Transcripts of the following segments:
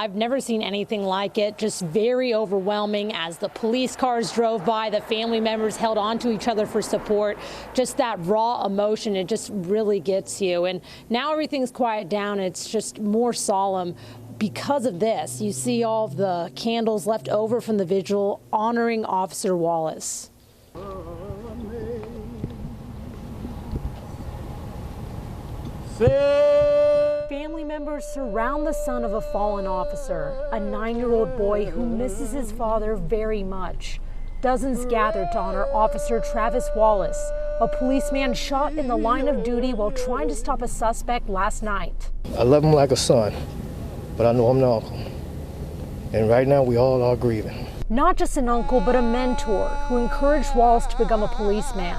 I've never seen anything like it, just very overwhelming. As the police cars drove by, the family members held on to each other for support. Just that raw emotion, it just really gets you. And now everything's quiet down. It's just more solemn because of this. You see all of the candles left over from the vigil honoring Officer Wallace. Family members surround the son of a fallen officer, a 9-year-old boy who misses his father very much. Dozens gathered to honor Officer Travis Wallace, a policeman shot in the line of duty while trying to stop a suspect last night. I love him like a son, but I know I'm the uncle. And right now we all are grieving. Not just an uncle, but a mentor who encouraged Wallace to become a policeman.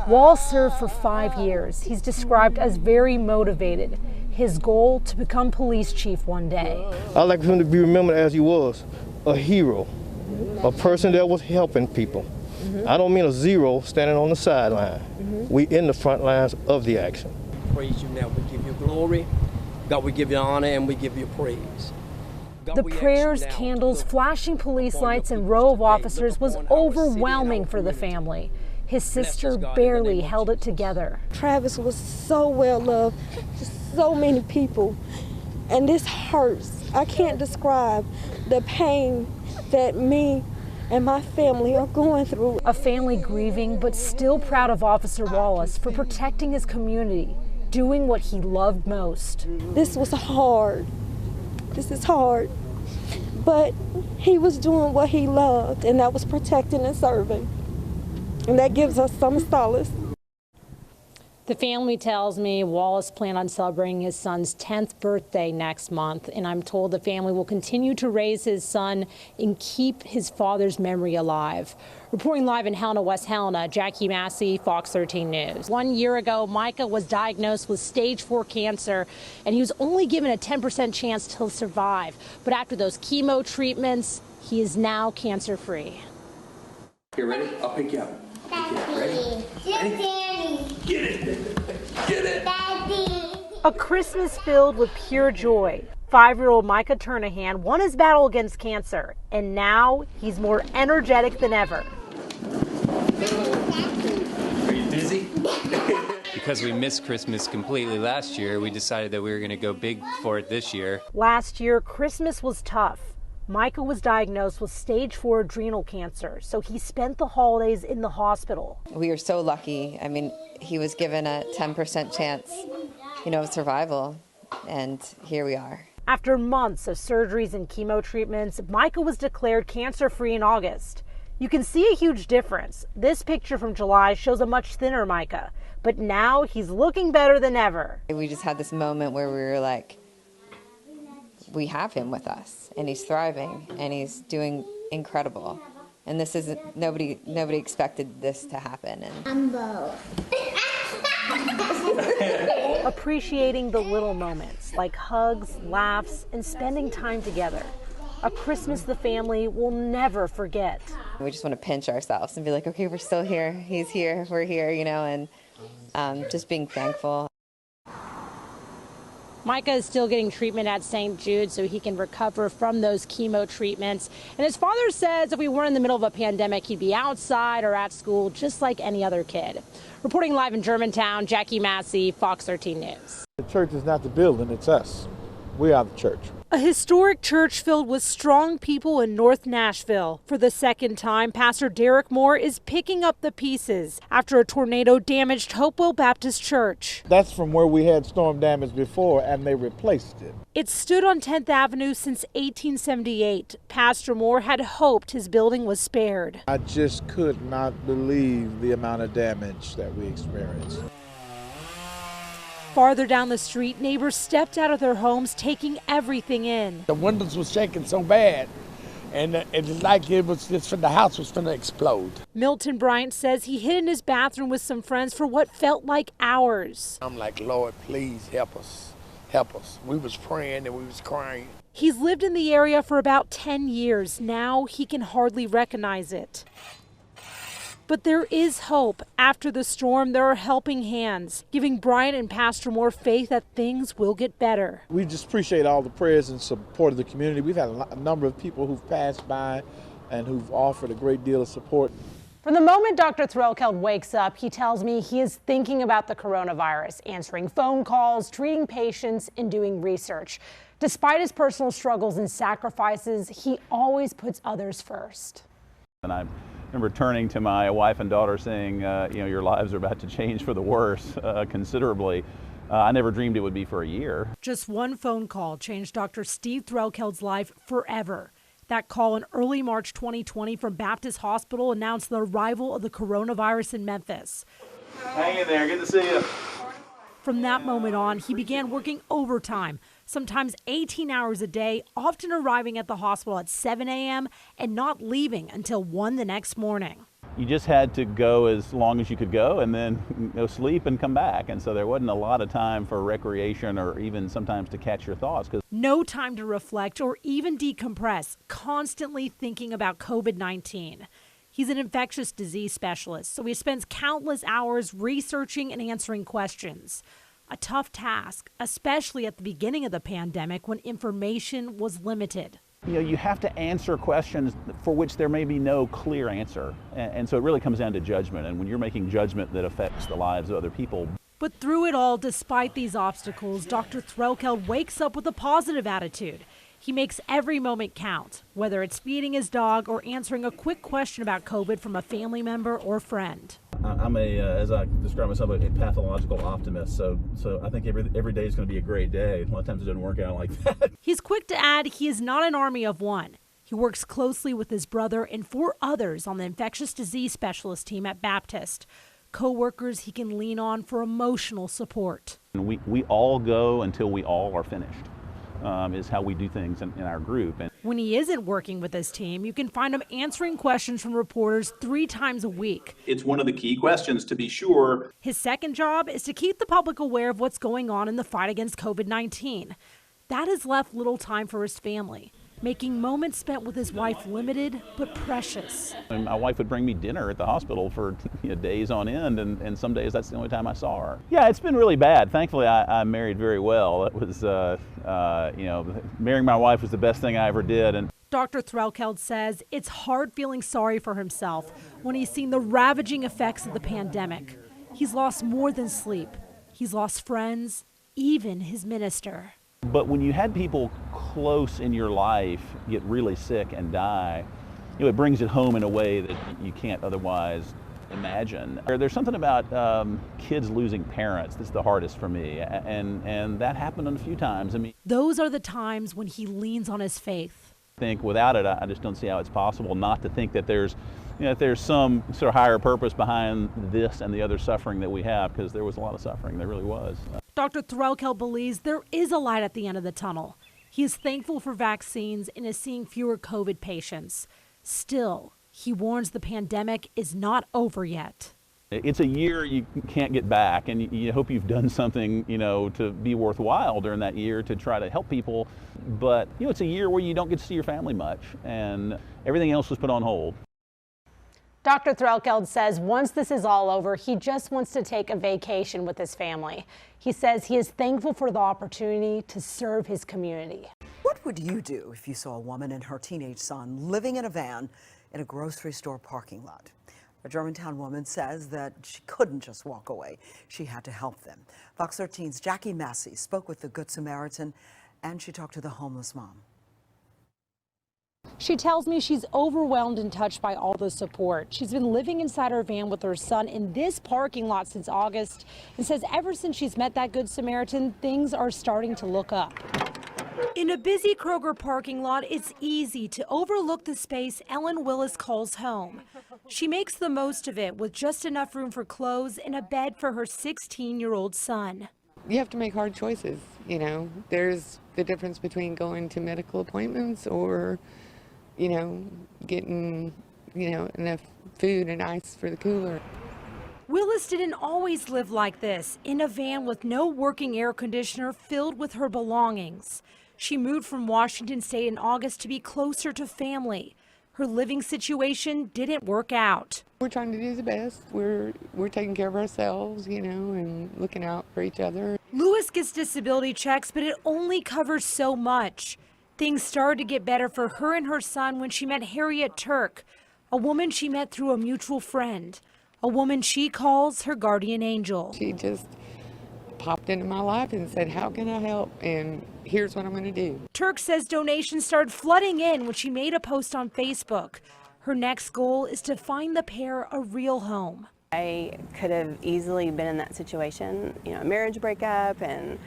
Wallace served for 5 years. He's described as very motivated. His goal, to become police chief one day. I'd like him to be remembered as he was, a hero, a person that was helping people. I don't mean a zero standing on the sideline. We in the front lines of the action. Praise you now, we give you glory. God, we give you honor and we give you praise. The prayers, candles, flashing police lights, and row of officers was overwhelming for the family. His sister barely held it together. Travis was so well loved to so many people, and this hurts. I can't describe the pain that me and my family are going through. A family grieving, but still proud of Officer Wallace for protecting his community, doing what he loved most. This was hard. This is hard. But he was doing what he loved, and that was protecting and serving. And that gives us some solace. The family tells me Wallace planned on celebrating his son's 10th birthday next month, and I'm told the family will continue to raise his son and keep his father's memory alive. Reporting live in Helena, West Helena, Jacquelyn Masse, Fox 13 News. 1 year ago, Micah was diagnosed with stage 4 cancer, and he was only given a 10% chance to survive. But after those chemo treatments, he is now cancer-free. You ready? I'll pick you up. Daddy. Daddy. Get it. Get it. Daddy. A Christmas filled with pure joy. 5-year-old Micah Turnahan won his battle against cancer, and now he's more energetic than ever. Are you busy? Because we missed Christmas completely last year, we decided that we were going to go big for it this year. Last year, Christmas was tough. Micah was diagnosed with stage 4 adrenal cancer, so he spent the holidays in the hospital. We were so lucky. I mean, he was given a 10% chance, of survival, and here we are. After months of surgeries and chemo treatments, Micah was declared cancer-free in August. You can see a huge difference. This picture from July shows a much thinner Micah, but now he's looking better than ever. We just had this moment where we were like, we have him with us, and he's thriving, and he's doing incredible. And this isn't, nobody expected this to happen. I'm both. Appreciating the little moments, like hugs, laughs, and spending time together. A Christmas the family will never forget. We just want to pinch ourselves and be like, okay, we're still here, he's here, we're here, and just being thankful. Micah is still getting treatment at St. Jude so he can recover from those chemo treatments. And his father says if we weren't in the middle of a pandemic, he'd be outside or at school just like any other kid. Reporting live in Germantown, Jacquelyn Masse, Fox 13 News. The church is not the building, it's us. We are the church. A historic church filled with strong people in North Nashville. For the second time, Pastor Derek Moore is picking up the pieces after a tornado damaged Hopewell Baptist Church. That's from where we had storm damage before, and they replaced it. It stood on 10th Avenue since 1878. Pastor Moore had hoped his building was spared. I just could not believe the amount of damage that we experienced. Farther down the street, neighbors stepped out of their homes, taking everything in. The windows were shaking so bad, and it's like it was just the house was going to explode. Milton Bryant says he hid in his bathroom with some friends for what felt like hours. I'm like, Lord, please help us. Help us. We was praying and we was crying. He's lived in the area for about 10 years. Now he can hardly recognize it. But there is hope. After the storm, there are helping hands, giving Brian and Pastor Moore faith that things will get better. We just appreciate all the prayers and support of the community. We've had a number of people who've passed by and who've offered a great deal of support. From the moment Dr. Threlkeld wakes up, he tells me he is thinking about the coronavirus, answering phone calls, treating patients, and doing research. Despite his personal struggles and sacrifices, he always puts others first. And I remember turning to my wife and daughter saying, your lives are about to change for the worse considerably. I never dreamed it would be for a year. Just one phone call changed Dr. Steve Threlkeld's life forever. That call in early March 2020 from Baptist Hospital announced the arrival of the coronavirus in Memphis. Hang in there, good to see you. From that moment on, he began working overtime, sometimes 18 hours a day, often arriving at the hospital at 7 a.m. and not leaving until 1 the next morning. You just had to go as long as you could go and then go sleep and come back. And so there wasn't a lot of time for recreation or even sometimes to catch your thoughts. No time to reflect or even decompress, constantly thinking about COVID-19. He's an infectious disease specialist, so he spends countless hours researching and answering questions. A tough task, especially at the beginning of the pandemic when information was limited. You have to answer questions for which there may be no clear answer. And so it really comes down to judgment. And when you're making judgment that affects the lives of other people. But through it all, despite these obstacles, Dr. Threlkeld wakes up with a positive attitude. He makes every moment count, whether it's feeding his dog or answering a quick question about COVID from a family member or friend. I'm as I describe myself, a pathological optimist. So I think every day is going to be a great day. A lot of times it doesn't work out like that. He's quick to add he is not an army of one. He works closely with his brother and 4 others on the infectious disease specialist team at Baptist. Co-workers he can lean on for emotional support. We all go until we all are finished. Is how we do things in our group. And when he isn't working with his team, you can find him answering questions from reporters 3 times a week. It's one of the key questions, to be sure. His second job is to keep the public aware of what's going on in the fight against COVID-19. That has left little time for his family, making moments spent with his wife limited but precious. And my wife would bring me dinner at the hospital for days on end, and some days that's the only time I saw her. Yeah, it's been really bad. Thankfully, I married very well. It was, marrying my wife was the best thing I ever did. And Dr. Threlkeld says it's hard feeling sorry for himself when he's seen the ravaging effects of the pandemic. He's lost more than sleep. He's lost friends, even his minister. But when you had people close in your life get really sick and die, it brings it home in a way that you can't otherwise imagine. There's something about kids losing parents that's the hardest for me, and that happened a few times. I mean, those are the times when he leans on his faith. I think without it, I just don't see how it's possible not to think that there's some sort of higher purpose behind this and the other suffering that we have, because there was a lot of suffering, there really was. Dr. Threlkeld believes there is a light at the end of the tunnel. He is thankful for vaccines and is seeing fewer COVID patients. Still, he warns the pandemic is not over yet. It's a year you can't get back, and you hope you've done something, to be worthwhile during that year to try to help people. But, it's a year where you don't get to see your family much, and everything else was put on hold. Dr. Threlkeld says once this is all over, he just wants to take a vacation with his family. He says he is thankful for the opportunity to serve his community. What would you do if you saw a woman and her teenage son living in a van in a grocery store parking lot? A Germantown woman says that she couldn't just walk away. She had to help them. Fox 13's Jacquelyn Masse spoke with the Good Samaritan, and she talked to the homeless mom. She tells me she's overwhelmed and touched by all the support. She's been living inside her van with her son in this parking lot since August and says ever since she's met that Good Samaritan, things are starting to look up. In a busy Kroger parking lot, it's easy to overlook the space Ellen Willis calls home. She makes the most of it with just enough room for clothes and a bed for her 16-year-old son. You have to make hard choices, There's the difference between going to medical appointments or getting, enough food and ice for the cooler. Willis didn't always live like this, in a van with no working air conditioner filled with her belongings. She moved from Washington State in August to be closer to family. her living situation didn't work out. We're trying to do the best. We're taking care of ourselves, you know, and looking out for each other. Lewis gets disability checks, but it only covers so much. Things started to get better for her and her son when she met Harriet Turk, a woman she met through a mutual friend, a woman she calls her guardian angel. She just popped into my life and said, how can I help? And here's what I'm going to do. Turk says donations started flooding in when she made a post on Facebook. Her next goal is to find the pair a real home. I could have easily been in that situation, you know, a marriage breakup and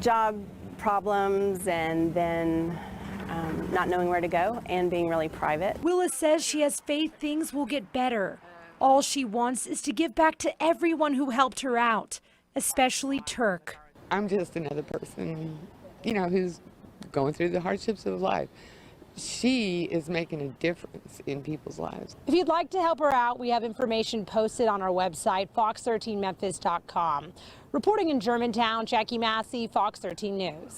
job problems, and then not knowing where to go and being really private. Willis says she has faith things will get better. All she wants is to give back to everyone who helped her out, especially Turk. I'm just another person, you know, who's going through the hardships of life. She is making a difference in people's lives. If you'd like to help her out, we have information posted on our website, fox13memphis.com. Reporting in Germantown, Jacquelyn Masse, Fox 13 News.